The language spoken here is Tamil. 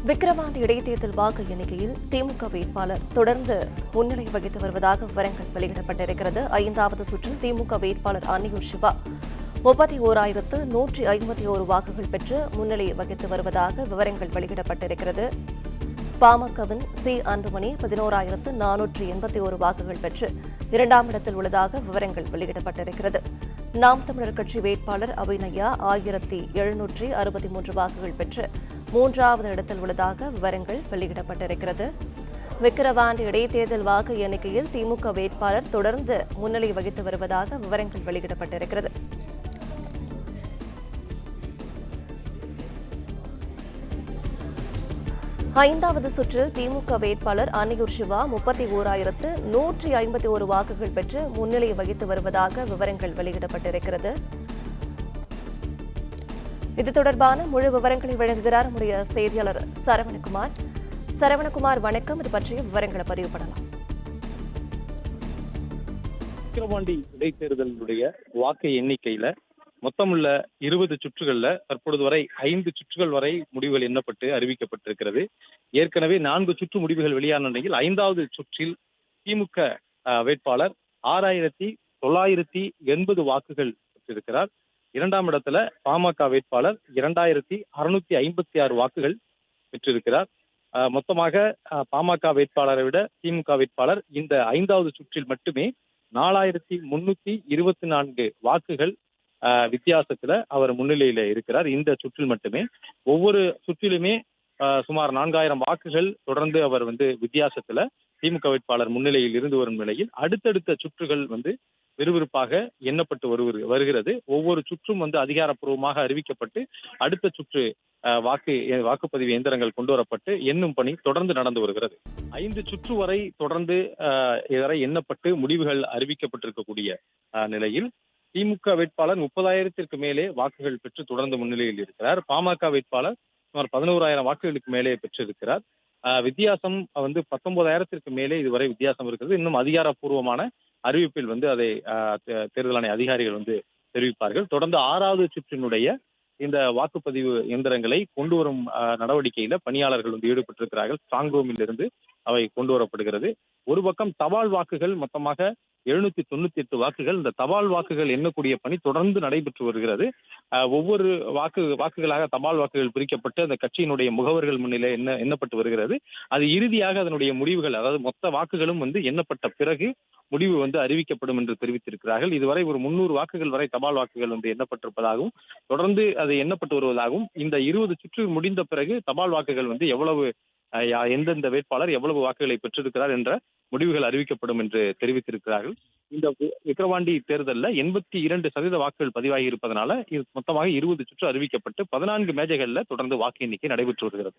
விக்கிரவாண்டி இடைத்தேர்தல் வாக்கு எண்ணிக்கையில் திமுக வேட்பாளர் தொடர்ந்து முன்னிலை வகித்து வருவதாக விவரங்கள் வெளியிடப்பட்டிருக்கிறது. 5வது சுற்றில் திமுக வேட்பாளர் அன்னியூர் சிவா 31,151 வாக்குகள் பெற்று முன்னிலை வகித்து வருவதாக விவரங்கள் வெளியிடப்பட்டிருக்கிறது. பாமகவின் அன்புமணி 11,481 வாக்குகள் பெற்று 2ஆம் இடத்தில் உள்ளதாக விவரங்கள் வெளியிடப்பட்டிருக்கிறது. நாம் தமிழர் கட்சி வேட்பாளர் அபிநயா 1,763 வாக்குகள் பெற்று 3வது இடத்தில் உள்ளதாக விவரங்கள் வெளியிடப்பட்டிருக்கிறது. விக்கிரவாண்டி இடைத்தேர்தல் வாக்கு எண்ணிக்கையில் திமுக வேட்பாளர் தொடர்ந்து முன்னிலை வகித்து வருவதாக விவரங்கள் வெளியிடப்பட்டிருக்கிறது. ஐந்தாவது சுற்றில் திமுக வேட்பாளர் அன்னியூர் சிவா 31,151 வாக்குகள் பெற்று முன்னிலை வகித்து வருவதாக விவரங்கள் வெளியிடப்பட்டிருக்கிறது. இது தொடர்பான முழு விவரங்களை வழங்குகிறார் நம்முடைய செய்தியாளர் சரவணகுமார். சரவணகுமார், வணக்கம். இது பற்றிய விவரங்களை பதிவு பண்ணலாம். விக்கிரவாண்டி இடைத்தேர்தலுடைய வாக்கு எண்ணிக்கையில மொத்தமுள்ள 20 சுற்றுகள்ல தற்பொழுது வரை 5 சுற்றுகள் வரை முடிவுகள் எண்ணப்பட்டு அறிவிக்கப்பட்டிருக்கிறது. ஏற்கனவே 4 சுற்று முடிவுகள் வெளியான நிலையில் 5வது சுற்றில் திமுக வேட்பாளர் 6,980 வாக்குகள் பெற்றிருக்கிறார். 2ஆம் இடத்துல பாமக வேட்பாளர் 2,656 வாக்குகள் பெற்றிருக்கிறார். மொத்தமாக பாமக வேட்பாளரை விட திமுக வேட்பாளர் இந்த 5வது சுற்றில் மட்டுமே 4,324 வாக்குகள் வித்தியாசத்துல அவர் முன்னிலையில இருக்கிறார். இந்த சுற்றில் மட்டுமே ஒவ்வொரு சுற்றிலுமே சுமார் 4,000 வாக்குகள் தொடர்ந்து அவர் வித்தியாசத்துல திமுக வேட்பாளர் முன்னிலையில் இருந்து வரும் நிலையில் அடுத்தடுத்த சுற்றுகள் விறுவிறுப்பாக எண்ணப்பட்டு வருகிறது. ஒவ்வொரு சுற்றும் அதிகாரப்பூர்வமாக அறிவிக்கப்பட்டு அடுத்த சுற்று வாக்குப்பதிவு இயந்திரங்கள் கொண்டு வரப்பட்டு எண்ணும் பணி தொடர்ந்து நடந்து வருகிறது. 5 சுற்று வரை தொடர்ந்து இதுவரை எண்ணப்பட்டு முடிவுகள் அறிவிக்கப்பட்டிருக்கக்கூடிய நிலையில் திமுக வேட்பாளர் 30,000த்திற்கு மேலே வாக்குகள் பெற்று தொடர்ந்து முன்னிலையில் இருக்கிறார். பாமக வேட்பாளர் சுமார் 11,000 வாக்குகளுக்கு மேலே பெற்றிருக்கிறார். வித்தியாசம் 19,000த்திற்கு மேலே இதுவரை வித்தியாசம் இருக்கிறது. இன்னும் அதிகாரப்பூர்வமான அறிவிப்பில் அதை தேர்தல் ஆணைய அதிகாரிகள் தெரிவிப்பார்கள். தொடர்ந்து 6வது சுற்றினுடைய இந்த வாக்குப்பதிவு இயந்திரங்களை கொண்டு வரும் நடவடிக்கையில பணியாளர்கள் ஈடுபட்டிருக்கிறார்கள். ஸ்ட்ராங் ரூமில் இருந்து அவை கொண்டு வரப்படுகிறது. ஒரு பக்கம் தபால் வாக்குகள் மொத்தமாக 798 வாக்குகள். இந்த தபால் வாக்குகள் எண்ணக்கூடிய பணி தொடர்ந்து நடைபெற்று வருகிறது. ஒவ்வொரு வாக்குகளாக தபால் வாக்குகள் பிரிக்கப்பட்டு அந்த கட்சியினுடைய முகவர்கள் முன்னிலை எண்ணப்பட்டு வருகிறது. அது இறுதியாக அதனுடைய முடிவுகள், அதாவது மொத்த வாக்குகளும் எண்ணப்பட்ட பிறகு முடிவு அறிவிக்கப்படும் என்று தெரிவித்திருக்கிறார்கள். இதுவரை ஒரு 300 வாக்குகள் வரை தபால் வாக்குகள் எண்ணப்பட்டிருப்பதாகவும் தொடர்ந்து அது எண்ணப்பட்டு வருவதாகவும் இந்த 20 சுற்று முடிந்த பிறகு தபால் வாக்குகள் எவ்வளவு எந்தெந்த வேட்பாளர் எவ்வளவு வாக்குகளை பெற்றிருக்கிறார் என்ற முடிவுகள் அறிவிக்கப்படும் என்று தெரிவித்திருக்கிறார்கள். இந்த விக்கிரவாண்டி தேர்தலில் 82% வாக்குகள் பதிவாகி இருப்பதனால இது மொத்தமாக 20 சுற்று அறிவிக்கப்பட்டு 14 மேஜைகள்ல தொடர்ந்து வாக்கு எண்ணிக்கை நடைபெற்று வருகிறது.